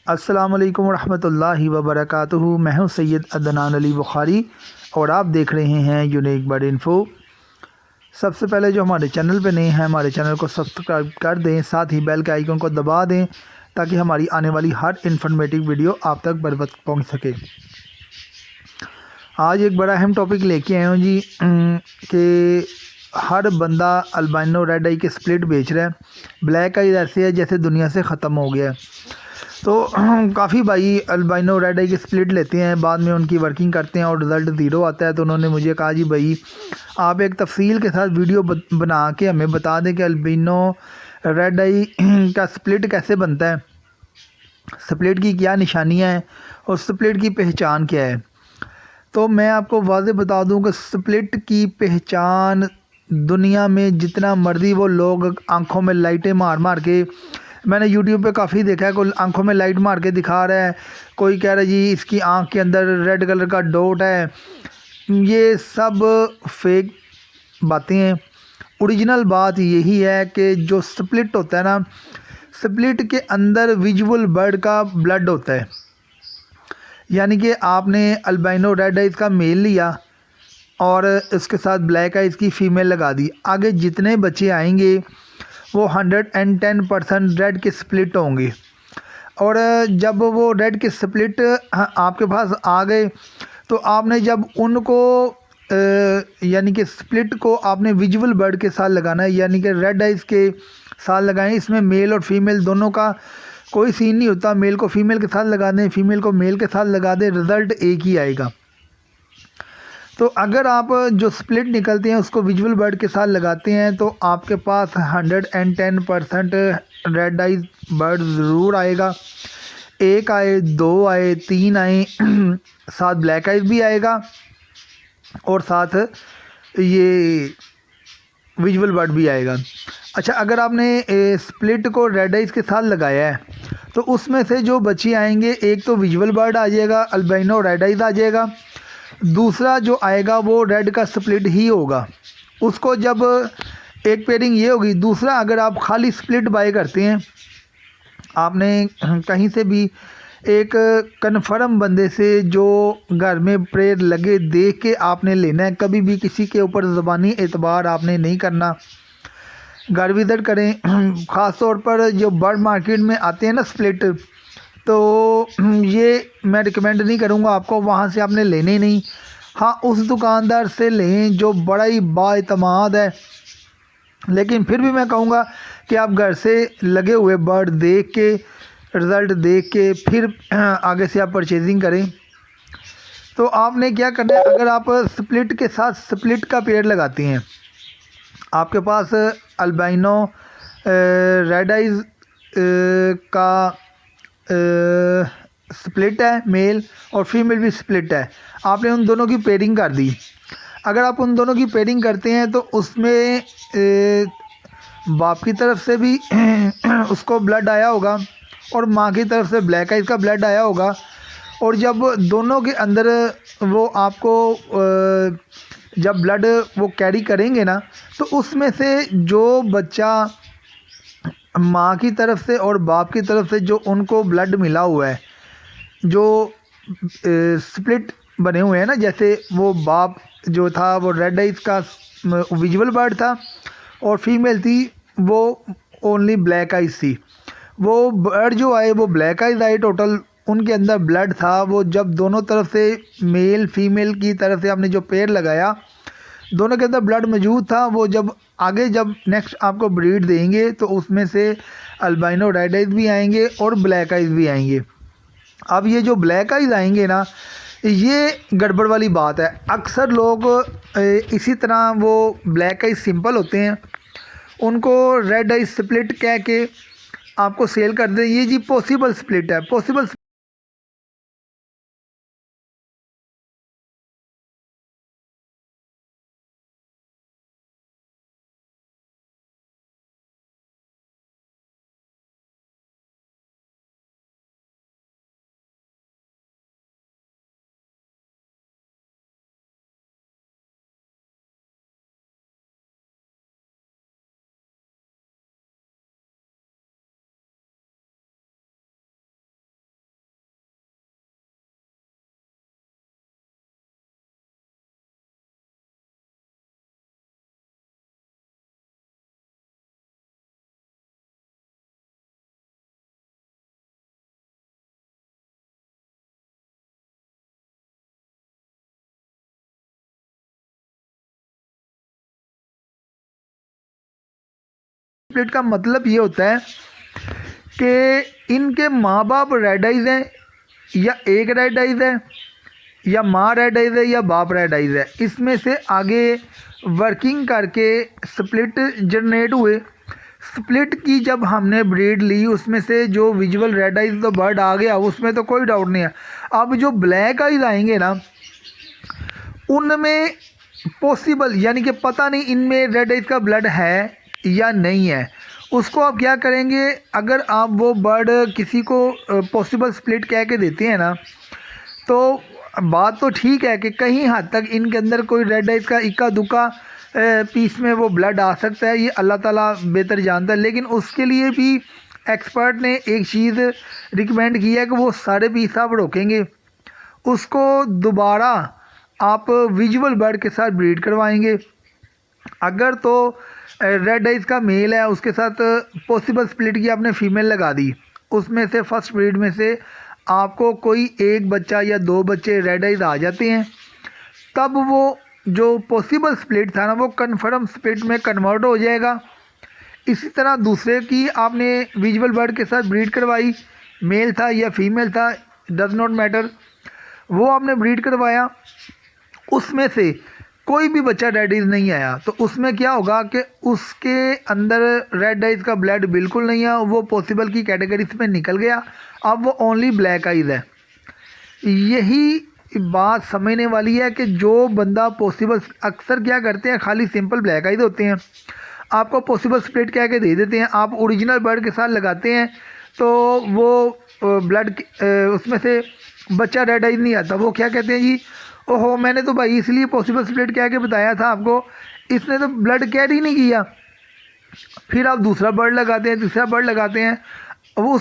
अस्सलामुअलैकुम रहमतुल्लाहि व बरकातुहू। मैं हूं सैयद अदनान अली बुखारी और आप देख रहे हैं यूनिक बर्ड इन्फो। सबसे पहले जो हमारे चैनल पे नए हैं, हमारे चैनल को सब्सक्राइब कर दें, साथ ही बेल के आइकन को दबा दें ताकि हमारी आने वाली हर इन्फॉर्मेटिव वीडियो आप तक बर वक्त पहुँच सके। आज एक बड़ा अहम टॉपिक लेके आए हूँ जी कि हर बंदा अल्बाइनो रेड आई के स्प्लिट बेच रहा है। ब्लैक आई ऐसे है जैसे दुनिया से ख़त्म हो गया है। तो काफ़ी भाई अल्बाइनो रेड आई की स्प्लिट लेते हैं, बाद में उनकी वर्किंग करते हैं और रिज़ल्ट ज़ीरो आता है। तो उन्होंने मुझे कहा जी भाई आप एक तफसील के साथ वीडियो बना के हमें बता दें कि अल्बिनो रेड आई का स्प्लिट कैसे बनता है, स्प्लिट की क्या निशानियां हैं और स्प्लिट की पहचान क्या है। तो मैं आपको वाज़े बता दूं कि स्प्लिट की पहचान दुनिया में जितना मर्ज़ी वो लोग आंखों में लाइटें मार मार के, मैंने यूट्यूब पे काफ़ी देखा है, कोई आंखों में लाइट मार के दिखा रहा है, कोई कह रहा है जी इसकी आंख के अंदर रेड कलर का डॉट है। ये सब फेक बातें हैं। ओरिजिनल बात यही है कि जो स्प्लिट होता है ना, स्प्लिट के अंदर विजुअल बर्ड का ब्लड होता है। यानी कि आपने अल्बाइनो रेड आइज़ का मेल लिया और इसके साथ ब्लैक आइज़ की फ़ीमेल लगा दी, आगे जितने बच्चे आएंगे वो 110% रेड के स्प्लिट होंगे। और जब वो रेड के स्प्लिट आपके पास आ गए तो आपने जब उनको यानी कि स्प्लिट को आपने विजुअल बर्ड के साथ लगाना है, यानी कि रेड आइज़ के साथ लगाएं। इसमें मेल और फीमेल दोनों का कोई सीन नहीं होता। मेल को फीमेल के साथ लगा दें, फीमेल को मेल के साथ लगा दें, रिज़ल्ट एक ही आएगा। तो अगर आप जो स्प्लिट निकलते हैं उसको विजुअल बर्ड के साथ लगाते हैं तो आपके पास 110% रेड आइज बर्ड ज़रूर आएगा। एक आए, दो आए, तीन आए, साथ ब्लैक आइज भी आएगा और साथ ये विजुअल बर्ड भी आएगा। अच्छा, अगर आपने स्प्लिट को रेड आइज के साथ लगाया है तो उसमें से जो बच्चे आएंगे, एक तो विजुअल बर्ड आ जाएगा, अल्बाइनो रेड आइज आ जाएगा, दूसरा जो आएगा वो रेड का स्प्लिट ही होगा। उसको जब एक पेयरिंग ये होगी। दूसरा, अगर आप खाली स्प्लिट बाय करते हैं, आपने कहीं से भी एक कन्फर्म बंदे से जो घर में प्रेयर लगे देख के आपने लेना है। कभी भी किसी के ऊपर ज़बानी एतबार आपने नहीं करना। घर विज़िट करें, ख़ास तौर पर जो बर्ड मार्केट में आते हैं ना स्प्लिट, तो ये मैं रिकमेंड नहीं करूँगा आपको, वहाँ से आपने लेने ही नहीं। हाँ, उस दुकानदार से लें जो बड़ा ही बाएतमाद है, लेकिन फिर भी मैं कहूँगा कि आप घर से लगे हुए बर्ड देख के, रिज़ल्ट देख के फिर आगे से आप परचेजिंग करें। तो आपने क्या करना है, अगर आप स्प्लिट के साथ स्प्लिट का पेड़ लगाते हैं, आपके पास अल्बाइनो रेड आइज़ का स्प्लिट है, मेल और फीमेल भी स्प्लिट है, आपने उन दोनों की पेयरिंग कर दी। अगर आप उन दोनों की पेयरिंग करते हैं तो उसमें बाप की तरफ से भी उसको ब्लड आया होगा और माँ की तरफ से ब्लैक आइज का ब्लड आया होगा। और जब दोनों के अंदर वो आपको जब ब्लड वो कैरी करेंगे ना, तो उसमें से जो बच्चा माँ की तरफ से और बाप की तरफ से जो उनको ब्लड मिला हुआ है, जो स्प्लिट बने हुए हैं ना, जैसे वो बाप जो था वो रेड आइज का विजुअल बर्ड था और फीमेल थी वो ओनली ब्लैक आइज थी। वो बर्ड जो आए वो ब्लैक आइज आए, टोटल उनके अंदर ब्लड था। वो जब दोनों तरफ से मेल फीमेल की तरफ से आपने जो पेड़ लगाया, दोनों के अंदर ब्लड मौजूद था। वो जब आगे जब नेक्स्ट आपको ब्रीड देंगे तो उसमें से अल्बाइनो रेड आइज भी आएंगे और ब्लैक आइज भी आएंगे। अब ये जो ब्लैक आइज आएंगे ना, ये गड़बड़ वाली बात है। अक्सर लोग इसी तरह वो ब्लैक आइज सिंपल होते हैं, उनको रेड आइज स्प्लिट कह के आपको सेल कर दें। ये जी पॉसिबल स्प्लिट है, पॉसिबल स्प्लिट का मतलब ये होता है कि इनके माँ बाप रेड आइज हैं, या एक रेड आइज है, या माँ रेड आइज है, या बाप रेड आइज है। इसमें से आगे वर्किंग करके स्प्लिट जनरेट हुए। स्प्लिट की जब हमने ब्रीड ली, उसमें से जो विजुअल रेड आइज तो बर्ड आ गया, उसमें तो कोई डाउट नहीं है। अब जो ब्लैक आइज आएंगे ना, उनमें पॉसिबल यानी कि पता नहीं इनमें रेड आइज का ब्लड है या नहीं है। उसको आप क्या करेंगे, अगर आप वो बर्ड किसी को पॉसिबल स्प्लिट कह के देते हैं ना, तो बात तो ठीक है कि कहीं हद तक इनके अंदर कोई रेड आइज का इक्का दुक्का पीस में वो ब्लड आ सकता है, ये अल्लाह ताला बेहतर जानता है। लेकिन उसके लिए भी एक्सपर्ट ने एक चीज़ रिकमेंड की है कि वो सारे पीस आप रोकेंगे, उसको दोबारा आप विजुअल बर्ड के साथ ब्रीड करवाएंगे। अगर तो रेड आइज का मेल है, उसके साथ पॉसिबल स्प्लिट की आपने फीमेल लगा दी, उसमें से फर्स्ट ब्रीड में से आपको कोई एक बच्चा या दो बच्चे रेड आइज आ जाते हैं, तब वो जो पॉसिबल स्प्लिट था ना, वो कन्फर्म स्प्लिट में कन्वर्ट हो जाएगा। इसी तरह दूसरे की आपने विजुअल बर्ड के साथ ब्रीड करवाई, मेल था या फीमेल था, डज नॉट मैटर, वो आपने ब्रीड करवाया, उसमें से कोई भी बच्चा रेड आइज नहीं आया, तो उसमें क्या होगा कि उसके अंदर रेड आइज का ब्लड बिल्कुल नहीं है, वो पॉसिबल की कैटेगरी में निकल गया, अब वो ओनली ब्लैक आइज है। यही बात समझने वाली है कि जो बंदा पॉसिबल, अक्सर क्या करते हैं, खाली सिंपल ब्लैक आइज होते हैं, आपको पॉसिबल स्प्लिट कह के दे देते हैं, आप ओरिजिनल बर्ड के साथ लगाते हैं तो वो ब्लड उसमें से बच्चा रेड आइज नहीं आता। वो क्या कहते हैं जी, ओहो मैंने तो भाई इसलिए पॉसिबल स्प्लिट कह के बताया था आपको, इसने तो ब्लड कैरी नहीं किया। फिर आप दूसरा बर्ड लगाते हैं, तीसरा बर्ड लगाते हैं, वो